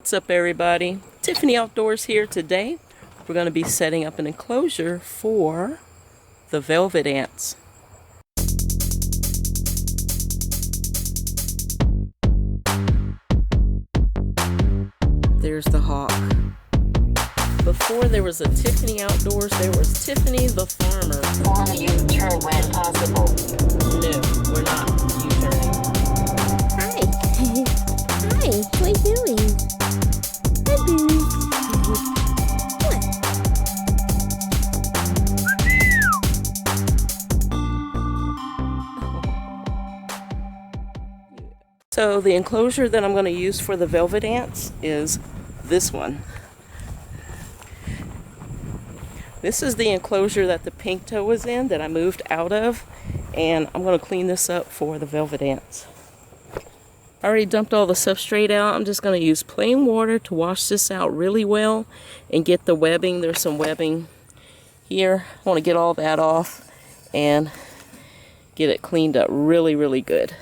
What's up, everybody? Tiffany Outdoors here today. We're going to be setting up an enclosure for the velvet ants. There's the hawk. Before there was a Tiffany Outdoors, there was Tiffany the farmer. Follow U-turn when possible. No, we're not U-turning. Hi. Hi, what are you doing? Hi, Boo. What? So the enclosure that I'm going to use for the velvet ants is this one. This is the enclosure that the pink toe was in that I moved out of, and I'm going to clean this up for the velvet ants. I already dumped all the substrate out. I'm just going to use plain water to wash this out really well and get the webbing. There's some webbing here. I want to get all that off and get it cleaned up really, really good.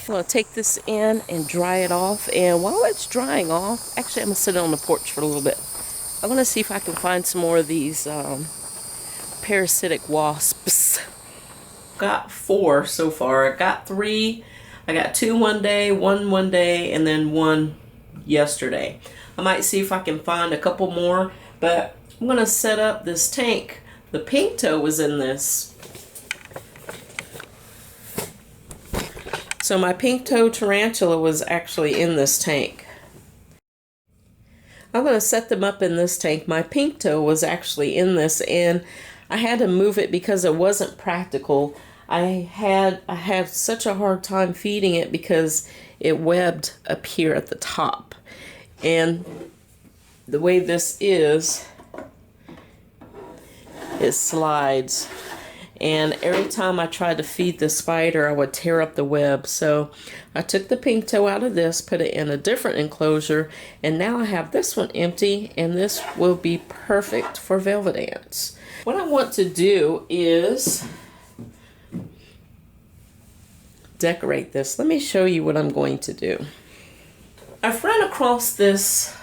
I'm going to take this in and dry it off, and while it's drying off, actually I'm going to sit on the porch for a little bit. I'm going to see if I can find some more of these parasitic wasps. Got 4 so far. I got 3. I got 2 one day, 1 day, and then 1 yesterday. I might see if I can find a couple more, but I'm going to set up this tank. The pink toe was in this. So my pink toe tarantula was actually in this tank. I'm going to set them up in this tank. My pink toe was actually in this, and I had to move it because it wasn't practical. I had such a hard time feeding it because it webbed up here at the top. And the way this is, it slides. And every time I tried to feed the spider, I would tear up the web. So I took the pink toe out of this, put it in a different enclosure, and now I have this one empty, and this will be perfect for velvet ants. What I want to do is decorate this. Let me show you what I'm going to do. I've run across this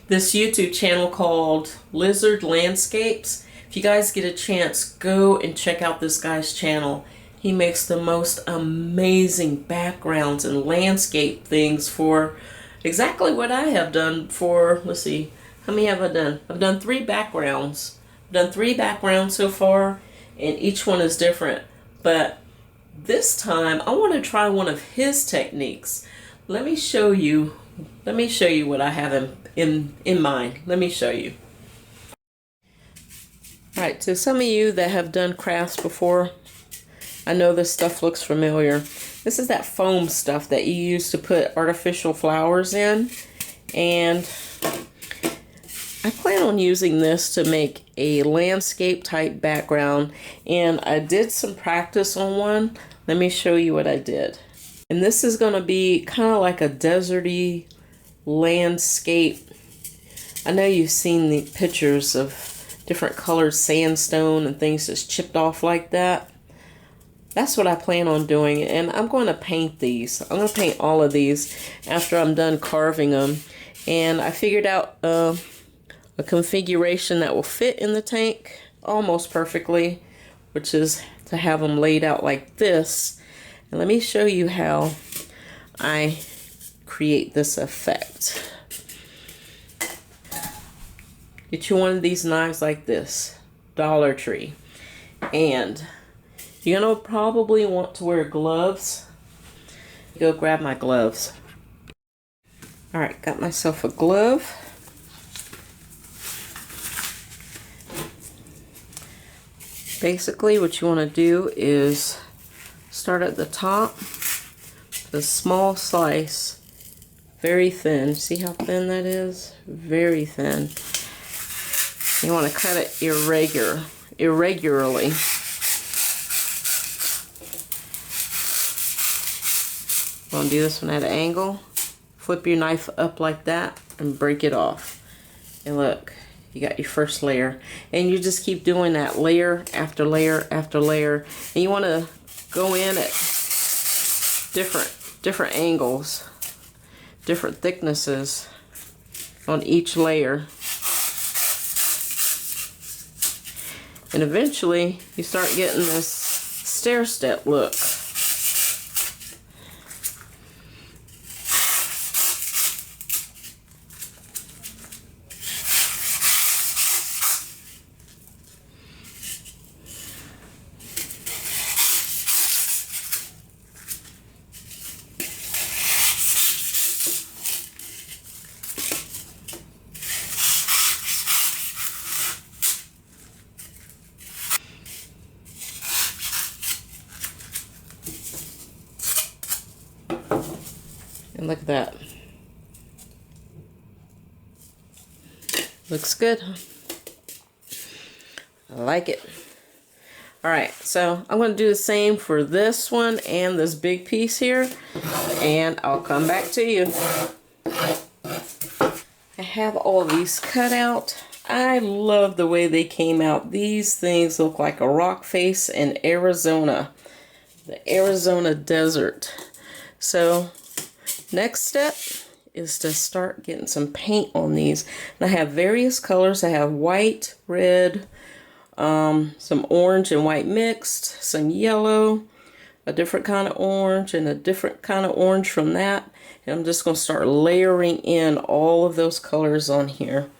YouTube channel called Lizard Landscapes. If you guys get a chance, go and check out this guy's channel. He makes the most amazing backgrounds and landscape things for exactly what I have done for, let's see, how many have I done? I've done 3 backgrounds. I've done 3 backgrounds so far, and each one is different. But this time, I want to try one of his techniques. Let me show you what I have in mind. Let me show you. Alright, to some of you that have done crafts before, I know this stuff looks familiar. This is that foam stuff that you use to put artificial flowers in. And I plan on using this to make a landscape type background. And I did some practice on one. Let me show you what I did. And this is going to be kind of like a deserty landscape. I know you've seen the pictures of different colored sandstone and things just chipped off like that. That's what I plan on doing, and I'm going to paint these. I'm going to paint all of these after I'm done carving them. And I figured out a configuration that will fit in the tank almost perfectly, which is to have them laid out like this. And let me show you how I create this effect. Get you one of these knives like this, Dollar Tree. And you're going to probably want to wear gloves. Go grab my gloves. Alright, got myself a glove. Basically what you want to do is start at the top, a small slice, very thin. See how thin that is? Very thin. You want to cut it irregularly. Want to do this one at an angle. flip your knife up like that and break it off. And look, you got your first layer. And you just keep doing that layer after layer after layer. And you want to go in at different angles, different thicknesses on each layer. And eventually you start getting this stair step look. And look at that. Looks good, huh? I like it. Alright, so I'm going to do the same for this one and this big piece here. And I'll come back to you. I have all these cut out. I love the way they came out. These things look like a rock face in Arizona. The Arizona desert. So next step is to start getting some paint on these. And I have various colors. I have white, red, some orange and white mixed, some yellow, a different kind of orange, and a different kind of orange from that. And I'm just going to start layering in all of those colors on here.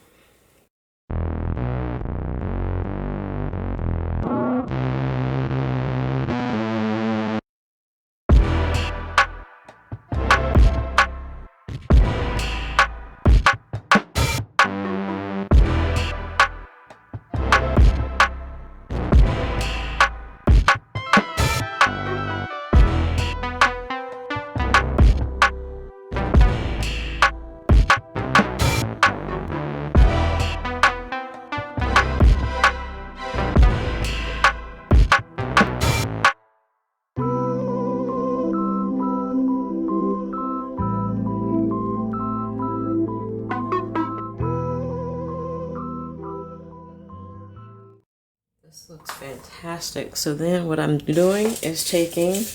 This looks fantastic. So then what I'm doing is taking,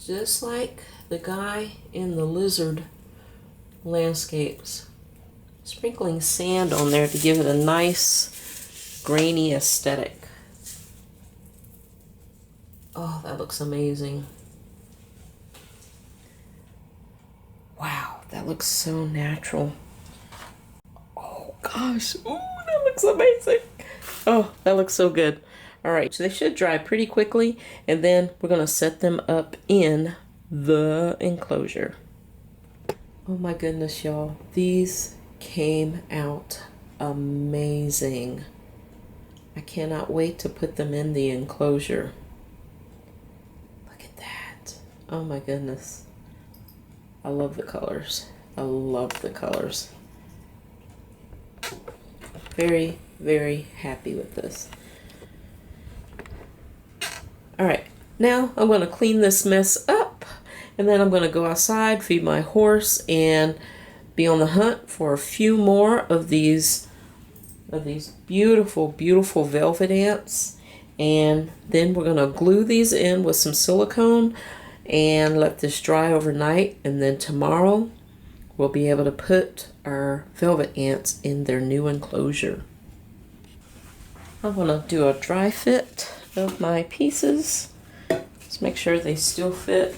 just like the guy in the lizard landscapes, sprinkling sand on there to give it a nice grainy aesthetic. Oh, that looks amazing. Wow, that looks so natural. Oh gosh, ooh, that looks amazing. Oh, that looks so good. All right, so they should dry pretty quickly, and then we're gonna set them up in the enclosure. Oh my goodness, y'all. These came out amazing. I cannot wait to put them in the enclosure. Look at that. Oh my goodness. I love the colors. I love the colors. Very, very happy with this. All right, now I'm going to clean this mess up, and then I'm going to go outside, feed my horse, and be on the hunt for a few more of these beautiful, beautiful velvet ants. And then we're going to glue these in with some silicone and let this dry overnight, and then tomorrow we'll be able to put our velvet ants in their new enclosure. I'm going to do a dry fit of my pieces. Just make sure they still fit.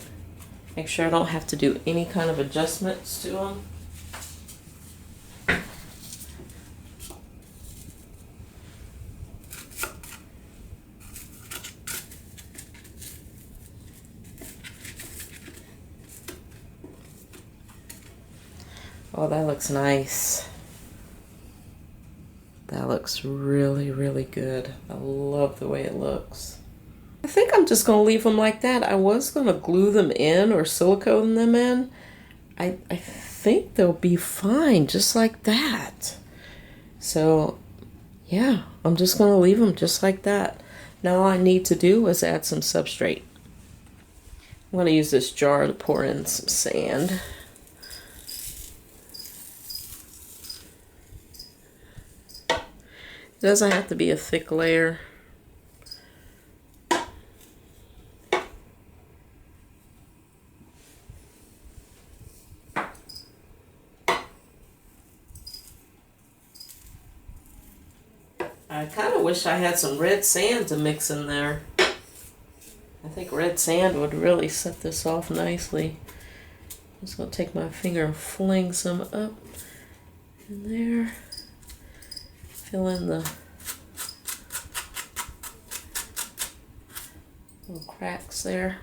Make sure I don't have to do any kind of adjustments to them. Oh, that looks nice. That looks really, really good. I love the way it looks. I think I'm just going to leave them like that. I was going to glue them in or silicone them in. I think they'll be fine just like that. So, yeah, I'm just going to leave them just like that. Now all I need to do is add some substrate. I'm going to use this jar to pour in some sand. It doesn't have to be a thick layer. I kind of wish I had some red sand to mix in there. I think red sand would really set this off nicely. I'm just going to take my finger and fling some up in there. Fill in the little cracks there.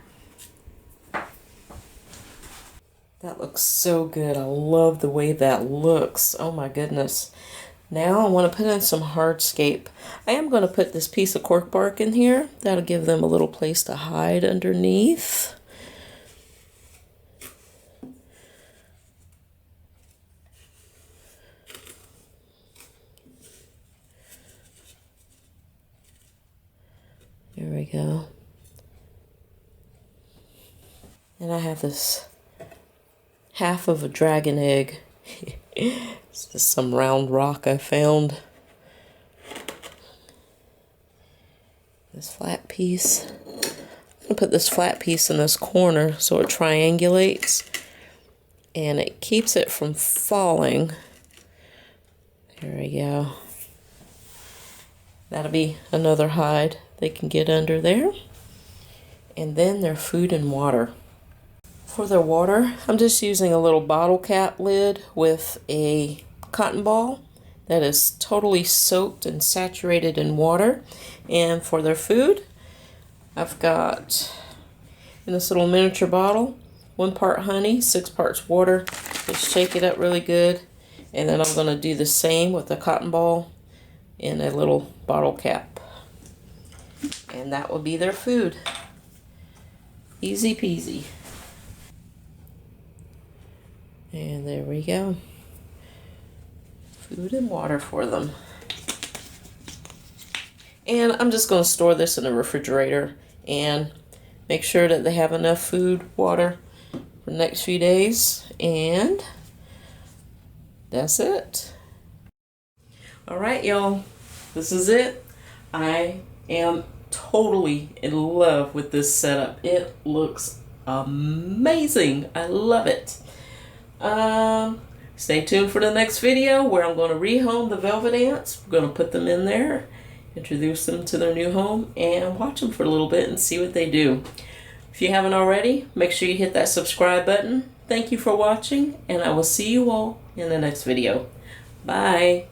That looks so good. I love the way that looks. Oh my goodness. Now I want to put in some hardscape. I am going to put this piece of cork bark in here. That'll give them a little place to hide underneath. There we go. And I have this half of a dragon egg. It's just some round rock I found. This flat piece. I'm going to put this flat piece in this corner so it triangulates and it keeps it from falling. There we go. That'll be another hide they can get under there. And then their food and water. For their water, I'm just using a little bottle cap lid with a cotton ball that is totally soaked and saturated in water. And for their food, I've got in this little miniature bottle, 1 part honey, 6 parts water. Just shake it up really good. And then I'm going to do the same with the cotton ball in a little bottle cap. And that will be their food. Easy peasy. And there we go. Food and water for them. And I'm just going to store this in the refrigerator and make sure that they have enough food, water for the next few days. And that's it. All right, y'all. This is it. I am totally in love with this setup. It looks amazing. I love it. Stay tuned for the next video where I'm going to rehome the velvet ants. We're going to put them in there, introduce them to their new home, and watch them for a little bit and see what they do. If you haven't already, make sure you hit that subscribe button. Thank you for watching, and I will see you all in the next video. Bye.